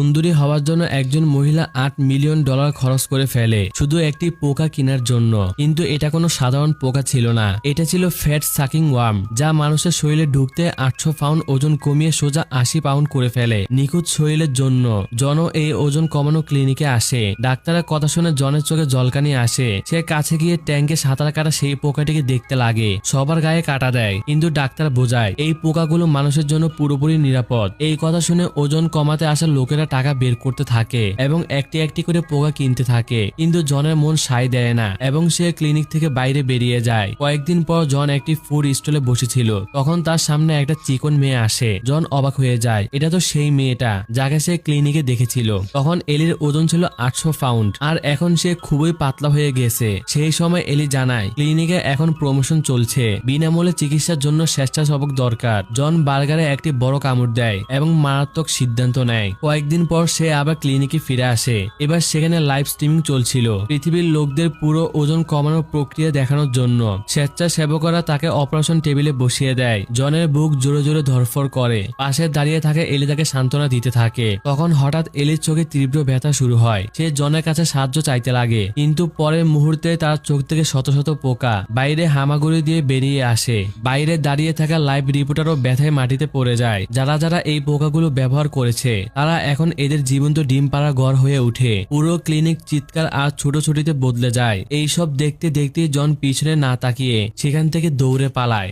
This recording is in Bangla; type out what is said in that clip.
সুন্দরী হওয়ার জন্য একজন মহিলা $8 মিলিয়ন খরচ করে ফেলে শুধু একটি পোকা কেনার জন্য। কিন্তু এটা কোনো সাধারণ পোকা ছিল না, এটা ছিল ফ্যাট সাকিং ওয়ার্ম, যা মানুষের শরীরে ঢুকতে 800 পাউন্ড ওজন কমিয়ে সোজা 80 পাউন্ড করে ফেলে নিখুঁত শরীরের জন্য। জন এই ওজন কমানো ক্লিনিকে আসে। ডাক্তারের কথা শুনে জনের চোখে জলকানি আসে। সে কাছে গিয়ে ট্যাঙ্কে সাঁতার কাটা সেই পোকাটিকে দেখতে লাগে, সবার গায়ে কাটা দেয়, কিন্তু ডাক্তার বোঝায় এই পোকাগুলো মানুষের জন্য পুরোপুরি নিরাপদ। এই কথা শুনে ওজন কমাতে আসা লোকেরা টাকা বের করতে থাকে এবং একটি একটি করে পোকা কিনতে থাকে, কিন্তু জনের মন সায় দেয় না এবং সে ক্লিনিক থেকে বাইরে বেরিয়ে যায়। কয়েকদিন পর জন একটি ফুড স্টলে বসেছিল, তখন তার সামনে একটা চিকন মেয়ে আসে। জন অবাক হয়ে যায়, এটা তো সেই মেয়েটা যাকে সে ক্লিনিকে দেখেছিল। তখন এলির ওজন ছিল 800 পাউন্ড আর এখন সে খুবই পাতলা হয়ে গেছে। সেই সময় এলি জানায় ক্লিনিকে এখন প্রমোশন চলছে, বিনামূল্যে চিকিৎসার জন্য স্বেচ্ছাসেবক দরকার। জন বার্গারে একটি বড় কামড় দেয় এবং মারাত্মক সিদ্ধান্ত নেয়। কয়েকদিন পর সে আবার ক্লিনিকে ফিরে আসে। এবার সেখানে লাইভ স্ট্রিমিং চলছিল পৃথিবীর লোকদের পুরো ওজন কমানোর প্রক্রিয়া দেখানোর জন্য। স্বেচ্ছাসেবকরা তাকে অপারেশন টেবিলে বসিয়ে দেয়। জনের বুক জোরে জোরে ধরফর করে। পাশে দাঁড়িয়ে থাকে এলি তাকে সান্ত্বনা দিতে থাকে। তখন হঠাৎ এলির চোখে তীব্র ব্যথা শুরু হয়। সে জনের কাছে সাহায্য চাইতে লাগে, কিন্তু পরের মুহূর্তে তার চোখ থেকে শত শত পোকা বাইরে হামাগুড়ি দিয়ে বেরিয়ে আসে। বাইরে দাঁড়িয়ে থাকা লাইভ রিপোর্টারও ব্যথায় মাটিতে পড়ে যায়। যারা যারা এই পোকাগুলো ব্যবহার করেছে তারা এখন এদের জীবন্ত ডিম পাড়া ঘর হয়ে উঠে। পুরো ক্লিনিক চিৎকার আর ছোটাছুটিতে বদলে যায়। এইসব দেখতে দেখতে জন পিছনে না তাকিয়ে সেখান থেকে দৌড়ে পালায়।